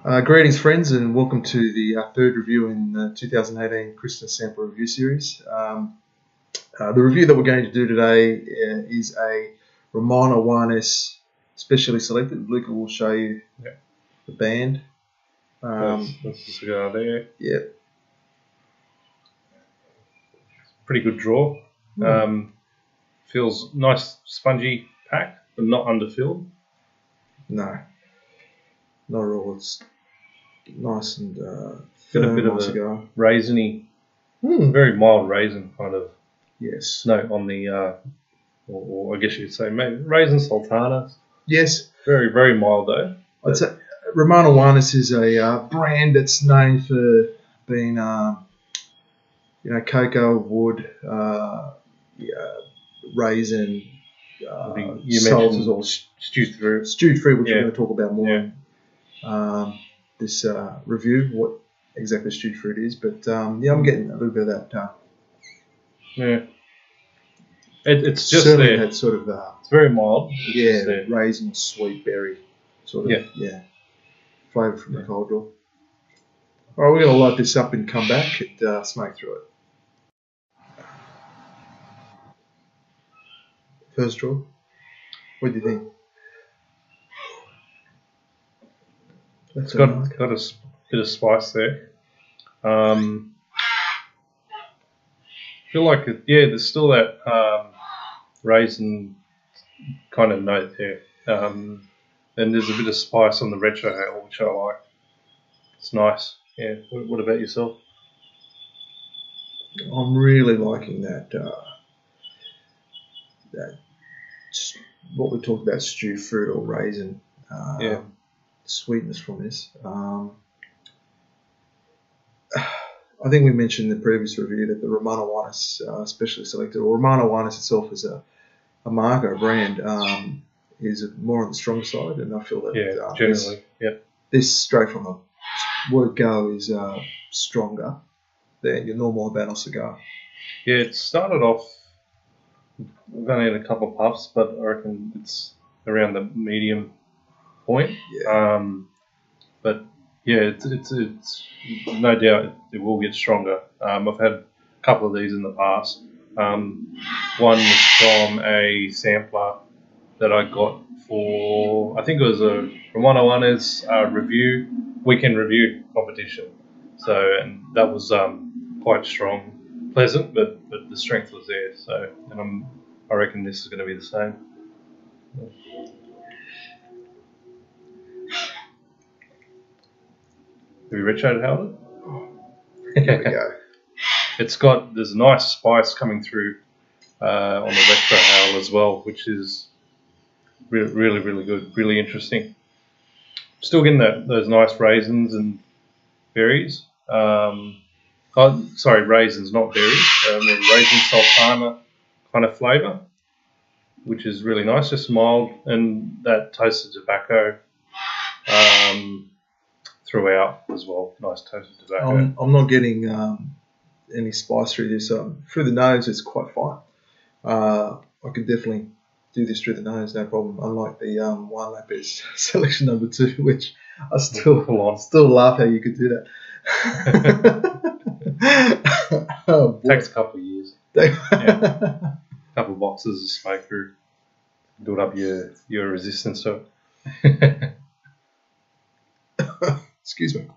Greetings, friends, and welcome to the third review in the 2018 Christmas Sample Review Series. The review that we're going to do today is a Ramon Allones specially selected. Luca will show you the band. That's the cigar there. Yep. Pretty good draw. Feels nice, spongy pack, but not underfilled. No, not at all. It's nice and Got firm a bit of cigar. a raisiny, very mild raisin kind of Yes. note on the, or I guess you could say maybe raisin sultanas. Yes. Very, very mild though. I'd say Ramon Allones is a brand that's known for being, cocoa, wood, raisin, You salt mentioned is all stewed fruit. stewed fruit, which we're going to talk about more Yeah. in this review, what exactly stewed fruit is. But I'm getting a little bit of that. Yeah. It's just certainly there. that sort of It's very mild. It's just there. raisin, sweet berry sort of flavour from the cold draw. All right, we're going to light this up and come back and smoke through it. First draw. What do you think? It's got a bit of spice there. Feel like there's still that raisin kind of note there. And there's a bit of spice on the retrohale, which I like. It's nice. Yeah. What about yourself? I'm really liking that. What we talked about, stewed fruit or raisin. Sweetness from this. I think we mentioned in the previous review that the Ramon Allones specially selected, or Ramon Allones itself is a marker, a brand, is more on the strong side, and I feel that generally, this straight from the word go is stronger than your normal Habano cigar. Yeah, it started off. We've only had a couple of puffs, but I reckon it's around the medium point. Yeah. But yeah, it's no doubt it will get stronger. I've had a couple of these in the past. One was from a sampler that I got for, I think it was a Ramon Allones weekend review competition. So, and that was quite strong, pleasant, but the strength was there. So, and I reckon this is going to be the same. Have you retrohaled it? Here we go. There's a nice spice coming through on the retrohale as well, which is really, really good, really interesting. Still getting those nice raisins and berries. Raisins, not berries. Raisin sultana kind of flavour, which is really nice, just mild, and that toasted tobacco throughout as well. Nice toasted tobacco. I'm not getting any spice through this. Through the nose, it's quite fine. I could definitely do this through the nose, no problem. Unlike the Wine Lapis selection number 2, which I still laugh how you could do that. Takes a couple of years. A couple of boxes of smoke through, build up your resistance to it. Excuse me.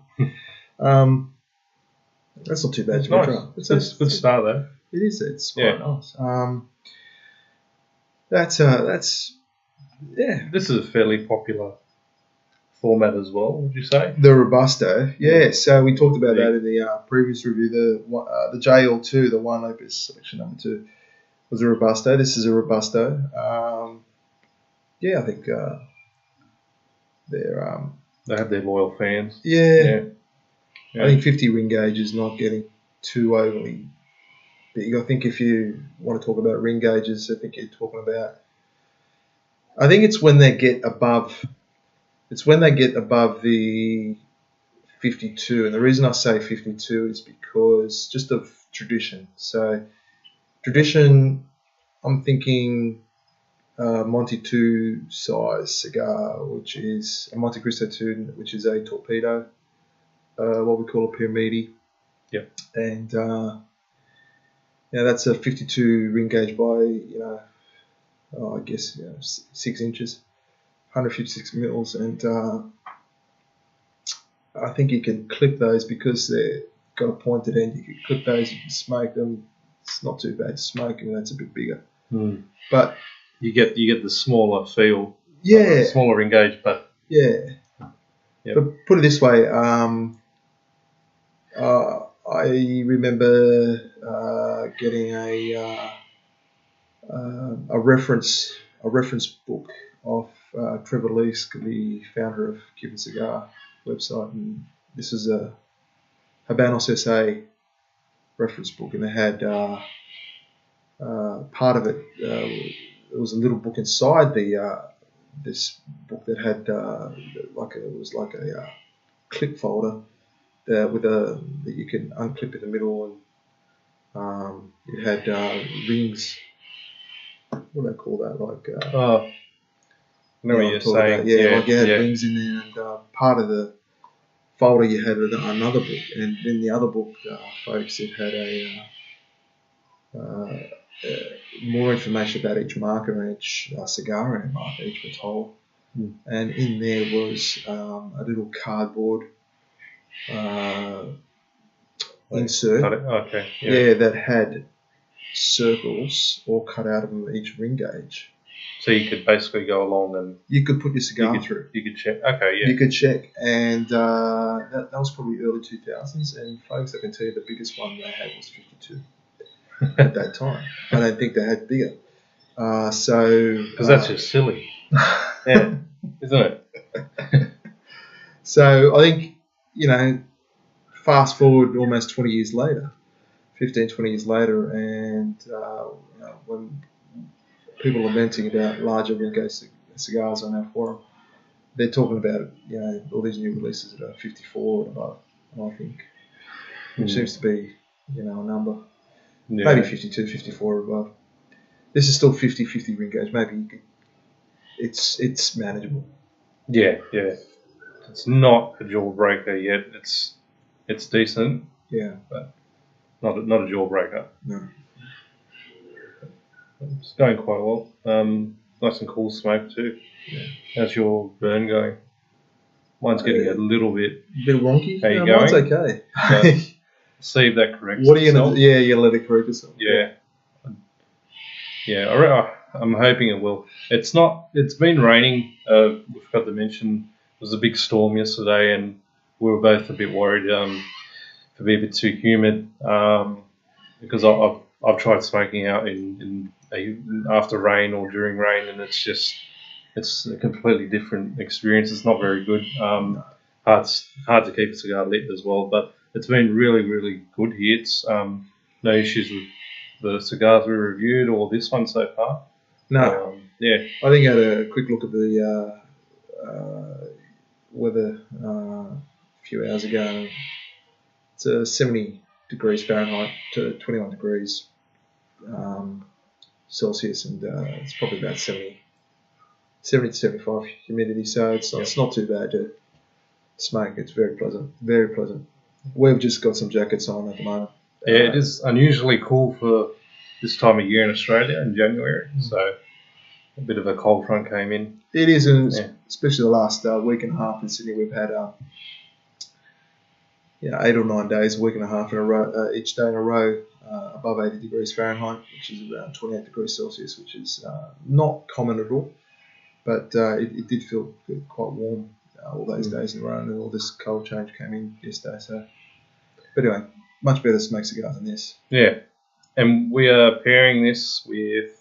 That's not too bad. It's nice. It's a good start there. It is. It's quite nice. That's. This is a fairly popular format as well, would you say? The Robusto, so we talked about that in the previous review. The JL2, the Wine Lapis selection number 2, was a Robusto. This is a Robusto. I think they have their loyal fans. Yeah. I think 50 ring gauge is not getting too overly big. I think if you want to talk about ring gauges, I think you're talking about. I think it's when they get above. It's when they get above the 52, and the reason I say 52 is because just of tradition. So tradition, I'm thinking Monte 2 size cigar, which is a Monte Cristo 2, which is a torpedo, what we call a pyramidi. Yep. And that's a 52 ring gauge by, I guess 6 inches, 156 mils, and I think you can clip those because they've got a pointed end. You can clip those, you can smoke them. It's not too bad to smoke, and that's a bit bigger. But you get the smaller feel. Yeah. Smaller ring gauge, but yeah. Yep. But put it this way, I remember getting a reference book off Trevor Leask, the founder of Cuban Cigar website, and this is a Habanos SA reference book, and they had part of it. There was a little book inside this book that had it was like a clip folder that you can unclip in the middle, and it had rings. What do they call that? I know what you're saying. Like you had rings in there, and part of the folder you had another book, and in the other book, folks, it had more information about each marker and each cigar and marker, each Vitola. And in there was a little cardboard insert. Okay. Yeah, that had circles all cut out of each ring gauge. So you could basically go along and you could put your cigar through. You could check. Okay, yeah. You could check, and that was probably early 2000s. And folks, I can tell you the biggest one they had was 52 at that time. I don't think they had bigger. Because that's just silly. Yeah, isn't it? So I think, fast forward almost 20 years later, 15, 20 years later, and when people are lamenting about larger ring gauge cigars on our forum, they're talking about all these new releases that are 54 and above, I think, which seems to be a number. Yeah. Maybe 52, 54 or above. This is still 50 ring gauge. Maybe it's manageable. Yeah. It's not a jaw breaker yet. It's decent. Yeah, but not a jaw breaker. No. It's going quite well. Nice and cool smoke too. Yeah. How's your burn going? Mine's getting a little bit wonky. How you going? Mine's okay. See if that corrects. What are you gonna do? Yeah, you let it correct itself. Yeah. I'm hoping it will. It's not. It's been raining. We forgot to mention it was a big storm yesterday, and we were both a bit worried to be a bit too humid because I've tried smoking out in after rain or during rain, and it's a completely different experience. It's not very good. Hard to keep a cigar lit as well, but it's been really, really good here. It's no issues with the cigars we reviewed or this one so far. No. Yeah. I think I had a quick look at the weather a few hours ago. It's 70 degrees Fahrenheit to 21 degrees Celsius, and it's probably about 70 to 75 humidity, so it's not too bad to smoke. It's very pleasant, very pleasant. We've just got some jackets on at the moment. Yeah, it is unusually cool for this time of year in Australia in January, so a bit of a cold front came in. It is, and especially the last week and a half in Sydney, we've had 8 or 9 days, a week and a half in a row, each day in a row above 80 degrees Fahrenheit, which is around 28 degrees Celsius, which is not common at all, but it did feel quite warm all those days in a row, and then all this cold change came in yesterday. So, but anyway, much better to smoke cigars than this. Yeah, and we are pairing this with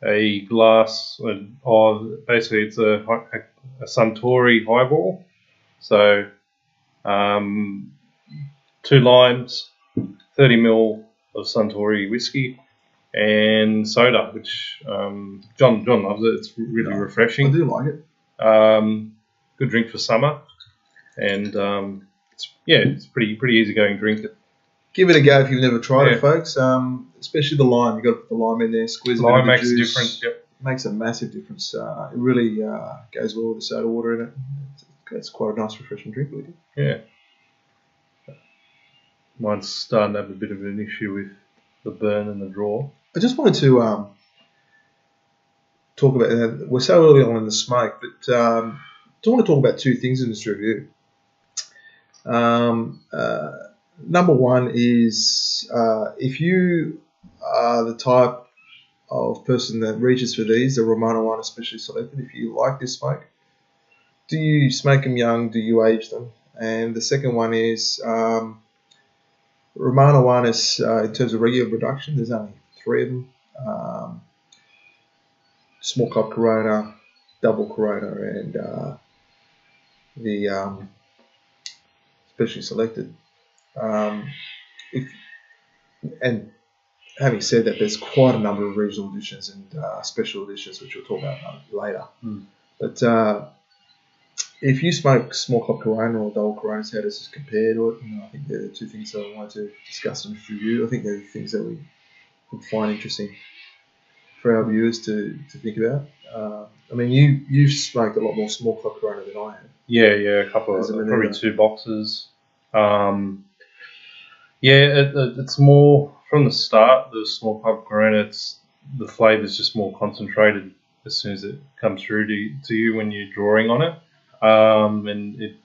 a glass of basically it's a Suntory highball. So 2 limes, 30 ml of Suntory whiskey, and soda, which John loves it. It's really refreshing. I do like it. Good drink for summer, and it's pretty easygoing drink. Give it a go if you've never tried it, folks. Especially the lime. You've got to put the lime in there, squeeze it. Lime makes a difference. Yep. makes a massive difference. It really goes well with the soda water in it. It's quite a nice, refreshing drink, really. Yeah. Mine's starting to have a bit of an issue with the burn and the draw. I just wanted to talk about. We're so early on in the smoke, but I want to talk about two things in this review. Number one is if you are the type of person that reaches for these, the Ramon one especially selected, if you like this smoke, do you smoke them young? Do you age them? And the second one is Ramon one is in terms of regular production, there's only 3 of them. Small cup Corona, double Corona, and the specially selected. And having said that, there's quite a number of regional editions and special editions, which we'll talk about later. But if you smoke small cup Corona or double Coronas, how does this compare to it? I think they're the two things that I wanted to discuss in this review. I think they're the things that we would find interesting for our viewers to think about. I mean, you've smoked a lot more small club Corona than I have. Yeah, a couple of probably 2 boxes. It's more from the start. The small club Corona, the flavour is just more concentrated as soon as it comes through to you when you're drawing on it, and it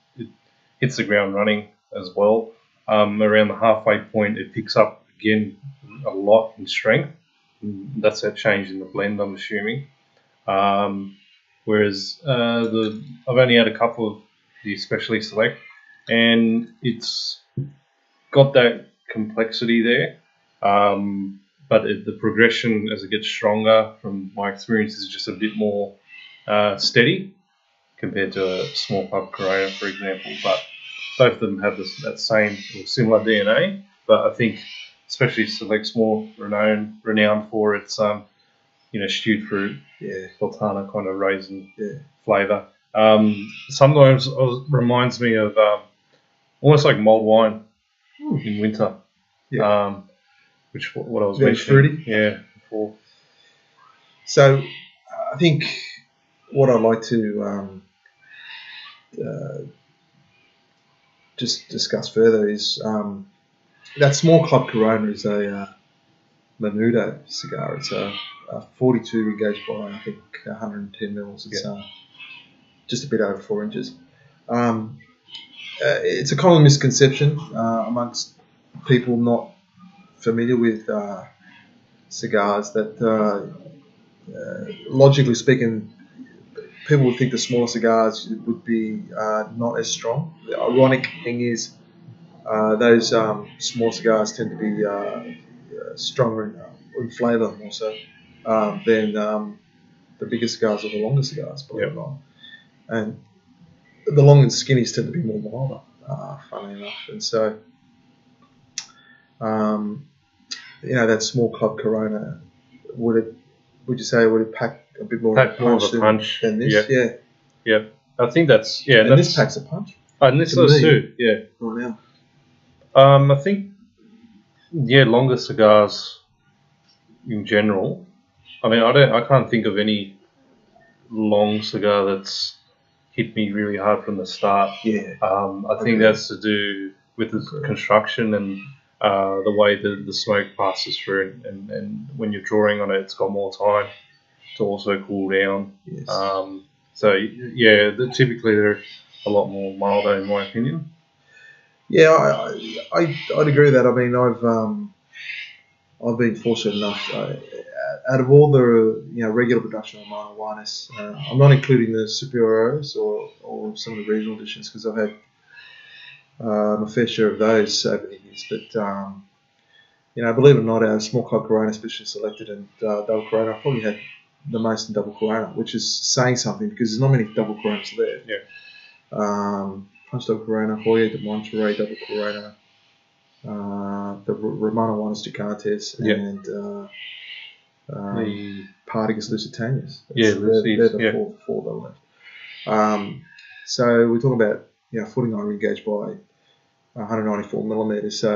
hits the ground running as well. Around the halfway point, it picks up again a lot in strength. That's that change in the blend, I'm assuming. Whereas I've only had a couple of the especially select, and it's got that complexity there. But the progression as it gets stronger, from my experience, is just a bit more steady compared to a small club Corona, for example. But both of them have that same or similar DNA. But I think especially Select's more renowned for its stewed fruit, sultana kind of raisin flavour. Sometimes it reminds me of almost like mulled wine in winter. Yeah. Which what I was mentioning. Fruity. Before. So I think what I'd like to just discuss further is that small club Corona is a Menudo cigar. It's a 42 engaged by, I think, 110 mils. It's just a bit over 4 inches. It's a common misconception amongst people not familiar with cigars that, logically speaking, people would think the smaller cigars would be not as strong. The ironic thing is those small cigars tend to be stronger in flavour more so than the bigger cigars or the longer cigars, believe it or not. And the long and skinnies tend to be more milder, funnily enough. And so, that small club Corona, would you say would it pack a bit more of a punch than this? Yeah. I think that's And this packs a punch. And this does too. Yeah. Right now. I think longer cigars in general. I mean, I can't think of any long cigar that's hit me really hard from the start. I think that's to do with the construction and the way the smoke passes through, and when you're drawing on it, it's got more time to also cool down. Yes. Typically they're a lot more milder in my opinion. Yeah, I'd agree with that. I mean, I've been fortunate enough. Out of all the regular production of Ramon Allones, I'm not including the Superiores or some of the regional editions because I've had a fair share of those over the years. But believe it or not, our small club Corona, especially selected, and double Corona, I probably had the most in double Corona, which is saying something because there's not many double Coronas there. Punch double Corona, Hoya de Monterrey double Corona, the Ramon Allones Gigantes, and the Partagas Lusitanas. They're the four that are left. So we're talking about 49 engaged by 194 millimeters. So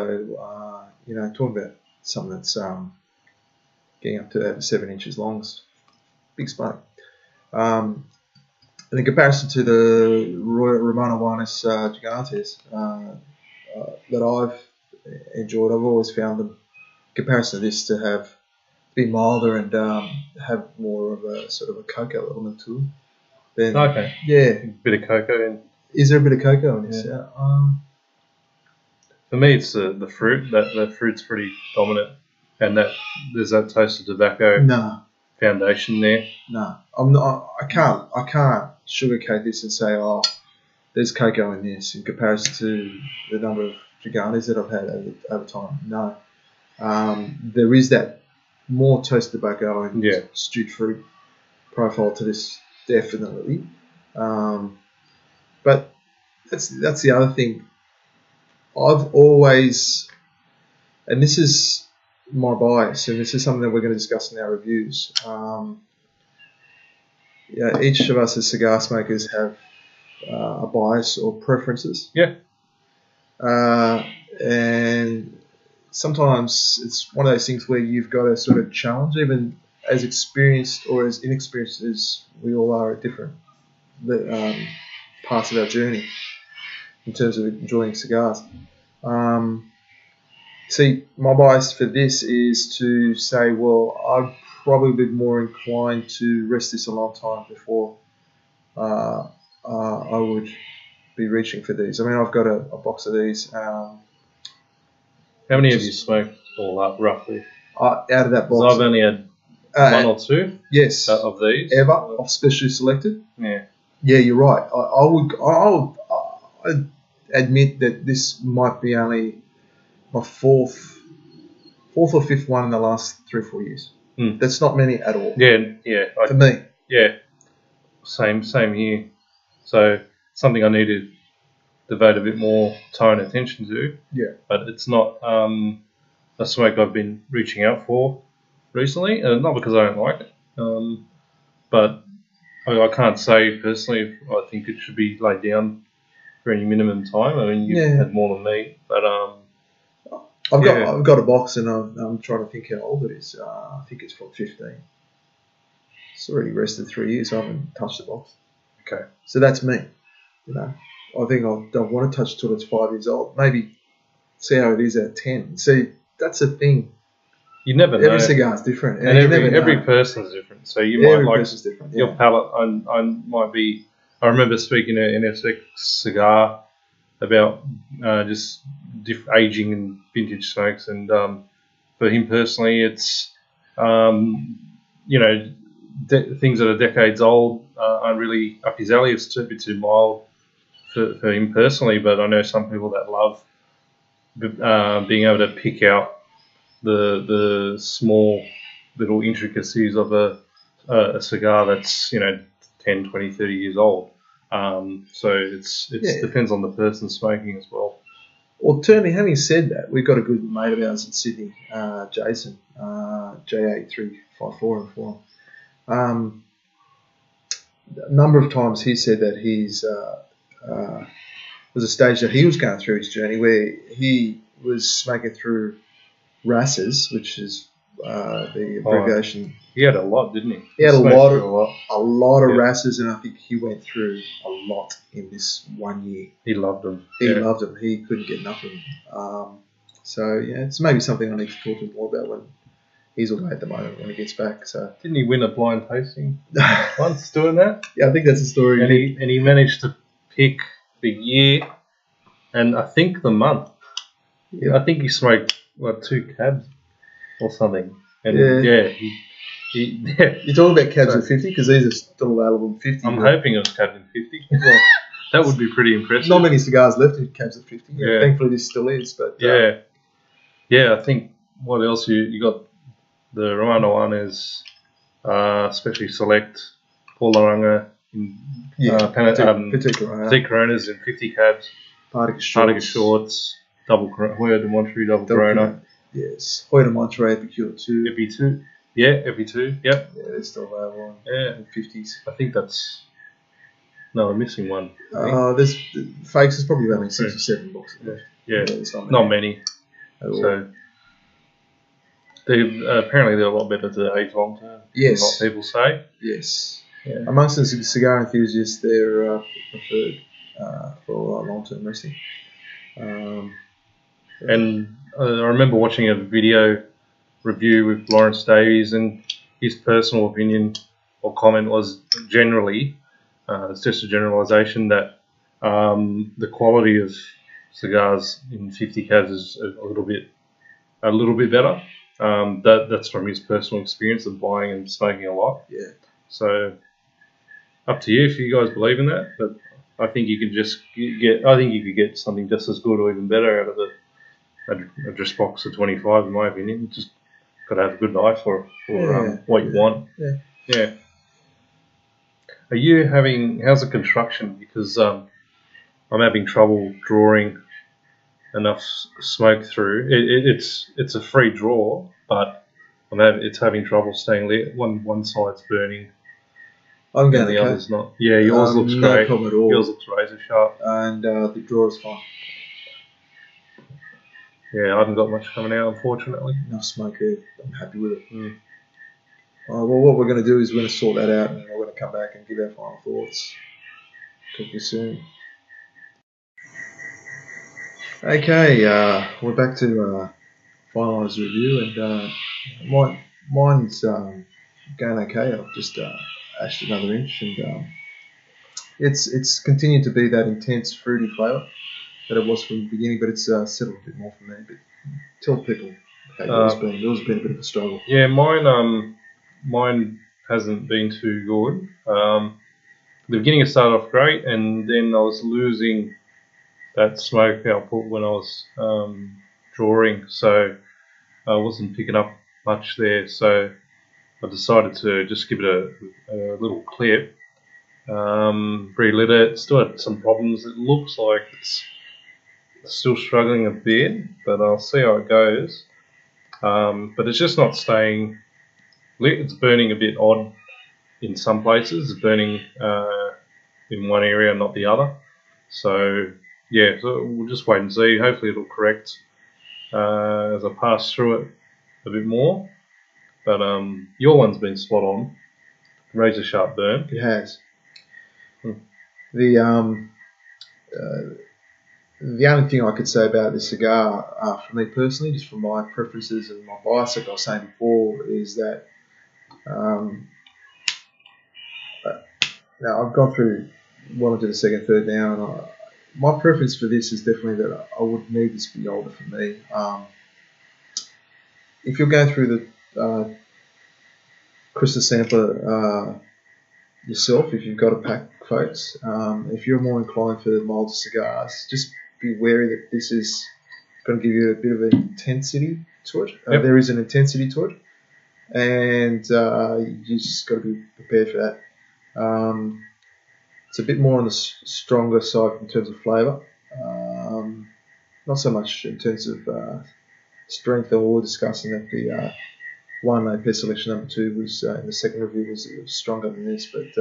talking about something that's getting up to over 7 inches long. big smoke. And in comparison to the Ramon Allones Gigantes that I've enjoyed, I've always found them, in comparison to this, to be milder and have more of a sort of a cocoa element to them. Then, Okay. Yeah. A bit of cocoa in. Is there a bit of cocoa in this? Yeah. Yeah. For me, it's the fruit. That fruit's pretty dominant, and that there's that toasted tobacco foundation there. No, I'm not. I can't sugarcoat this and say, oh, there's cocoa in this in comparison to the number of Gigantes that I've had over time. No, there is that more toasted tobacco and stewed fruit profile to this, definitely. But that's the other thing. I've always, and this is my bias, and this is something that we're going to discuss in our reviews. Each of us as cigar smokers have a bias or preferences. Yeah. And sometimes it's one of those things where you've got to sort of challenge, even as experienced or as inexperienced as we all are at different parts of our journey in terms of enjoying cigars. See, my bias for this is to say, well, I'd probably be more inclined to rest this a long time before I would be reaching for these. I mean, I've got a box of these. How many have you smoked all up, roughly? Out of that box, I've only had one or two. Yes. Of these ever of specially selected. Yeah. Yeah, you're right. I would admit that this might be only my fourth or fifth one in the last 3 or 4 years. That's not many at all. Yeah. For me. Yeah. Same here. So something I need to devote a bit more time and attention to. Yeah. But it's not a smoke I've been reaching out for recently, not because I don't like it, but I can't say personally I think it should be laid down for any minimum time. I mean, you've had more than me, but I've got a box, and I'm trying to think how old it is. I think it's from 15. It's already rested 3 years. So I haven't touched the box. Okay. So that's me. I think I don't want to touch it till it's 5 years old. Maybe see how it is at 10. See, that's the thing. You never know. Every cigar's different, and every person's different. So you might like your palate. I might be. I remember speaking to NSX Cigar about just aging and vintage smokes, and for him personally, it's things that are decades old aren't really up his alley. It's a bit too mild for him personally. But I know some people that love being able to pick out the small little intricacies of a cigar that's 10, 20, 30 years old. So it depends on the person smoking as well. Well, Tony, having said that, we've got a good mate of ours in Sydney, Jason, J8354 and 4. A number of times he said that there was a stage that he was going through his journey where he was smoking through RASs, which is the abbreviation. He had a lot, didn't he? He had a lot of RASs, and I think he went through a lot in this 1 year. He loved them. He loved them. He couldn't get enough of them. So it's maybe something I need to talk to him more about when he's away at the moment, when he gets back. So didn't he win a blind tasting once doing that? Yeah, I think that's the story. And he managed to pick the year and I think the month. Yeah. I think he smoked 2 cabs or something. And You're talking about cabs at 50 because these are still available at 50. I'm hoping it was cabs at 50. Well, that would be pretty impressive. Not many cigars left in cabs at 50. Yeah. Thankfully, this still is. But I think what else you got? The Ramon Allones, especially Select, Paul Laranga, Petit Coronas in 50 cabs, Particle Shorts, double Hoya de Monterey, double Corona. Yes, Hoya de Monterey, Epicure 2. Epi 2. Yeah, Epi 2. Yep. Yeah, they're still available in 50s. I think that's... No, I'm missing one. There's fakes. There's probably only 6 or 7 boxes left. Yeah, not many. At all. So, Apparently they're a lot better to age long term. Yes. Than what people say. Yes. Yeah. Amongst the cigar enthusiasts, they're preferred for long-term resting. And I remember watching a video review with Lawrence Davies, and his personal opinion or comment was generally, it's just a generalisation, that the quality of cigars in 50 cas is a little bit better. That's from his personal experience of buying and smoking a lot. Yeah. So up to you if you guys believe in that, but I think you could just get. I think you could get something just as good or even better out of a dress box of 25, in my opinion. You just got to have a good eye for what you want. Yeah. Are you having? How's the construction? Because I'm having trouble drawing enough smoke through. It's a free draw, but it's having trouble staying lit. One side's burning. I'm going the other's not. Yeah, yours looks no great. problem at all. Yours looks razor sharp. And the draw is fine. Yeah, I haven't got much coming out, unfortunately. Enough smoke there. I'm happy with it. Mm. Well, what we're going to do is we're going to sort that out, and we're going to come back and give our final thoughts. Talk to you soon. Okay, we're back to finalise the review, and mine's going okay. I've just ashed another inch, and it's continued to be that intense fruity flavour that it was from the beginning, but it's settled a bit more for me. But tell people, okay, yours been a bit of a struggle. Yeah, mine hasn't been too good. The beginning it started off great, and then I was losing that smoke output when I was drawing, so I wasn't picking up much there. So I decided to just give it a little clip. Relit it. Still had some problems. It looks like it's still struggling a bit, but I'll see how it goes. But it's just not staying lit. It's burning a bit odd in some places. It's burning in one area and not the other. So yeah, so we'll just wait and see. Hopefully it'll correct as I pass through it a bit more. But your one's been spot on. Razor sharp burn. It has. Hmm. The only thing I could say about this cigar, for me personally, just from my preferences and my bias, like I was saying before, is that now I've gone through well into the second, third now, and my preference for this is definitely that I would need this to be older for me. If you're going through the crystal sampler yourself, if you've got a pack, folks, if you're more inclined for the milder cigars, just be wary that this is going to give you a bit of an intensity to it. Yep. There is an intensity to it, and you just got to be prepared for that. It's a bit more on the stronger side in terms of flavour, not so much in terms of strength. We were discussing that the one APS selection number 2 was in the second review was stronger than this, but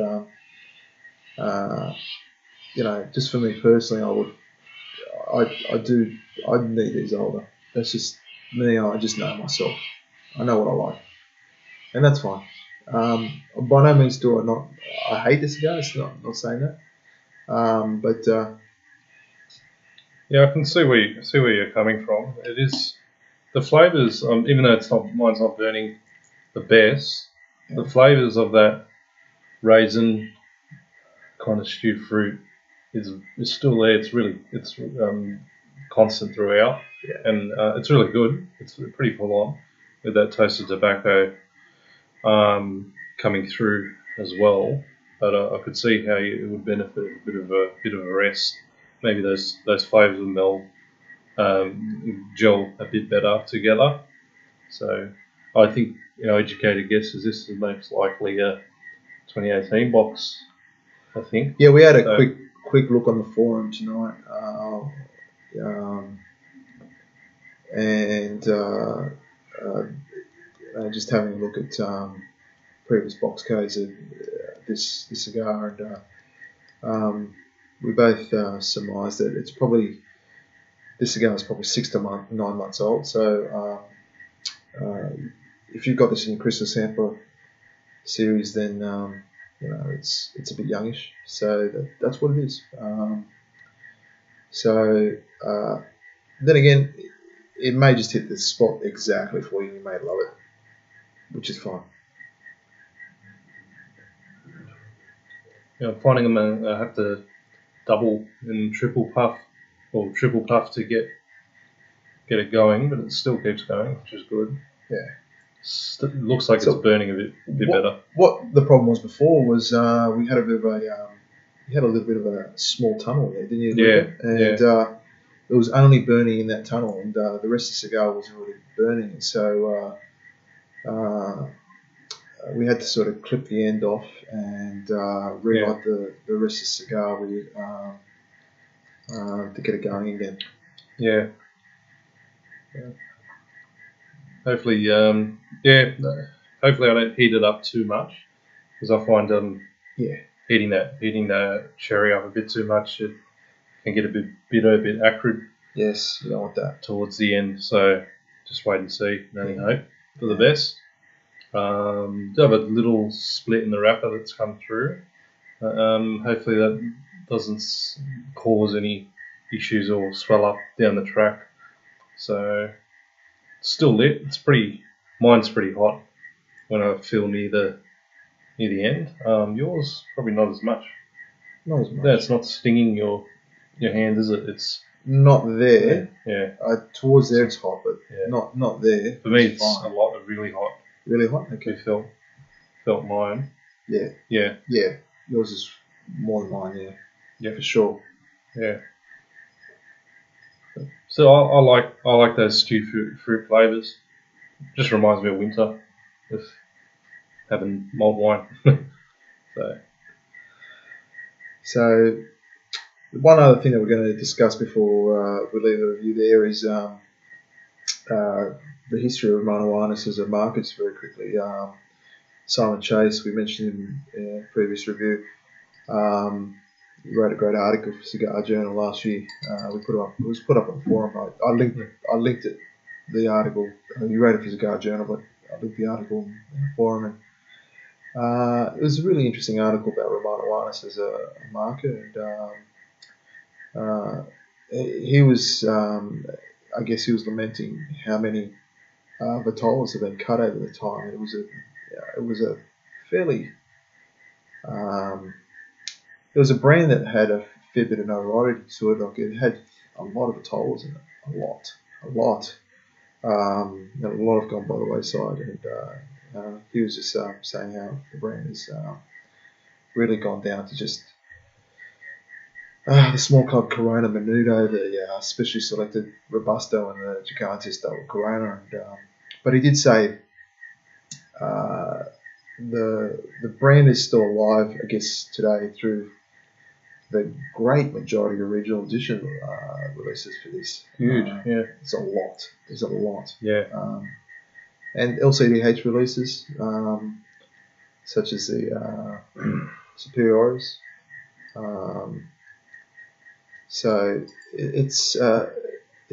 just for me personally, I'd need these older. That's just me. I just know myself. I know what I like, and that's fine. By no means do I hate the cigar. It's not saying that. But yeah, I can see where you're coming from. It is the flavours, even though mine's not burning the best. Yeah. The flavours of that raisin kind of stewed fruit is still there. It's constant throughout, and it's really good. It's pretty full on with that toasted tobacco coming through as well. But I could see how it would benefit a bit of a rest. Maybe those flavours would meld, gel a bit better together. So I think educated guess is this is most likely a 2018 box. I think. Yeah, we had a quick look on the forum tonight, and just having a look at previous box codes of this cigar, and we both surmised that this cigar is probably 6 to 9 months old. So if you've got this in your crystal sampler series, then it's a bit youngish. So that's what it is. Then again, it may just hit the spot exactly for you. You may love it, which is fine. Yeah, I'm finding them. I have to double and triple puff to get it going, but it still keeps going, which is good. Yeah. It looks like it's burning a bit better. What the problem was before was we had a bit of you had a little bit of a small tunnel there, didn't you? Yeah. And it was only burning in that tunnel, and the rest of the cigar was already burning. And so we had to sort of clip the end off and relight the rest of the cigar to get it going again. Yeah. Hopefully, hopefully I don't heat it up too much, because I find heating the cherry up a bit too much, it can get a bit acrid. Yes, you don't want that towards the end. So just wait and see. And only hope for the best. Do have a little split in the wrapper that's come through. Hopefully that doesn't cause any issues or swell up down the track. So it's still lit. Mine's pretty hot when I feel near the end. Yours probably not as much. Not as much. Yeah, it's not stinging your hand, is it? It's not there. Yeah. Towards there it's hot, but not there. For me, it's a lot of really hot. Really hot. Okay. You felt mine. Yeah. Yeah. Yeah. Yours is more than mine. Yeah. Yeah, for sure. Yeah. So I like those stewed fruit flavors. Just reminds me of winter, with having mulled wine. So one other thing that we're going to discuss before we leave the review there is the history of marijuana as a market very quickly. Simon Chase, we mentioned in a previous review, he wrote a great article for Cigar Journal last year. It was put up on the forum. I linked it, the article. He wrote it for Cigar Journal, but I linked the article in the forum. And it was a really interesting article about marijuana as a market. And he was, I guess, he was lamenting how many vitolas have been cut over the time. It was a fairly it was a brand that had a fair bit of notoriety to it. Like, it had a lot of vitolas in it, a lot. And a lot have gone by the wayside. And he was just saying how the brand has really gone down to just the small club Corona Menudo, the specially selected Robusto, and the Gigante style Corona. But he did say the brand is still alive, I guess, today through the great majority of original edition releases for this. Huge, yeah. It's a lot. There's a lot. Yeah. And LCDH releases, such as the Superiores. So it's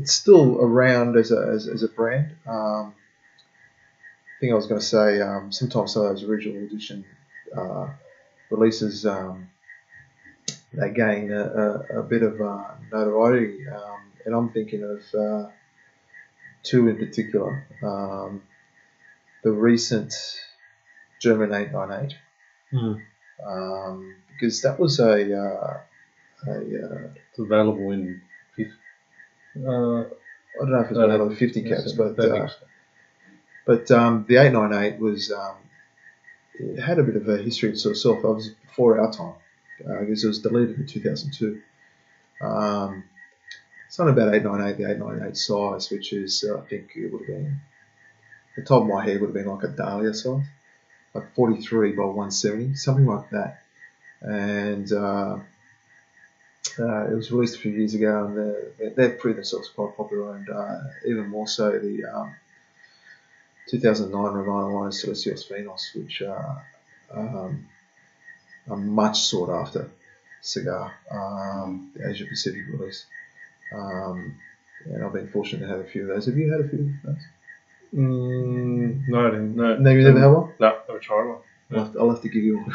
still around as a brand. I think I was going to say sometimes some of those original edition releases they gain a bit of notoriety, and I'm thinking of two in particular. The recent German 898, because that was it's available in I don't know if it's available in 50 caps, but the 898 was it had a bit of a history to itself. It was before our time. I guess it was deleted in 2002. Something about 898, the 898 size, which is I think it would have been, the top of my head would have been like a Dahlia size, like 43 by 170, something like that. And it was released a few years ago, and they've proved themselves quite popular, and even more so the 2009 Ramon Silesios Finos, which are a much sought after cigar, the Asia Pacific release. And I've been fortunate to have a few of those. Have you had a few of those? No, I didn't. No. No, you never had one? No, never tried one. I'll have to give you one.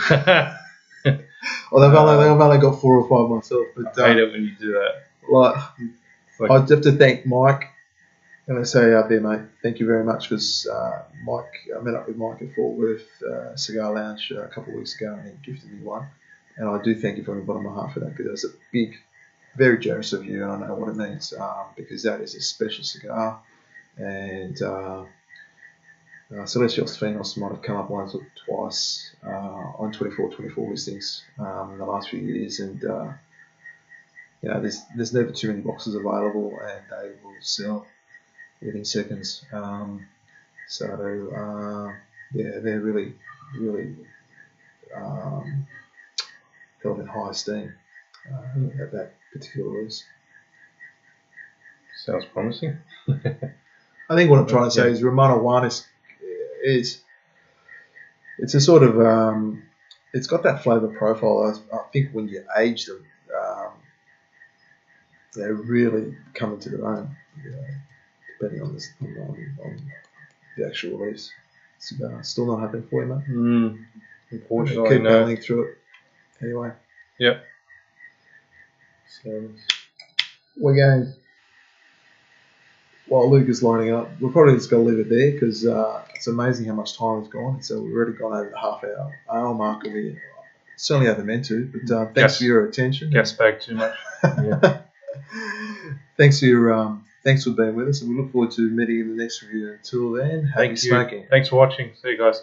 I've only got 4 or 5 myself. But I hate it when you do that. Like, Like- I'd have to thank Mike. And I say out there, mate, thank you very much, because Mike, I met up with Mike at Fort Worth Cigar Lounge a couple of weeks ago, and he gifted me one. And I do thank you from the bottom of my heart for that, because that's a big, very generous of you, and I know what it means, because that is a special cigar. And Celestials Phenos might have come up once or twice on 24 listings in the last few years, and there's never too many boxes available, and they will sell within seconds. They're really, really held in high esteem at that particular release. Sounds promising. I think what I'm trying to say is Ramon 1 is it's a sort of it's got that flavour profile. I think when you age them, they really come into their own, depending on the actual release. Still not happening for you, mate. Unfortunately, keep no. battling through it. Anyway. Yep. So we're going. While Luke is lining up, we're probably just going to leave it there, because it's amazing how much time has gone. So we've already gone over the half-hour mark, and we certainly haven't meant to. But thanks for your attention. Gas bag too much. Yeah. Thanks for being with us, and we look forward to meeting you in the next review. Until then, happy smoking. Thanks for watching. See you guys.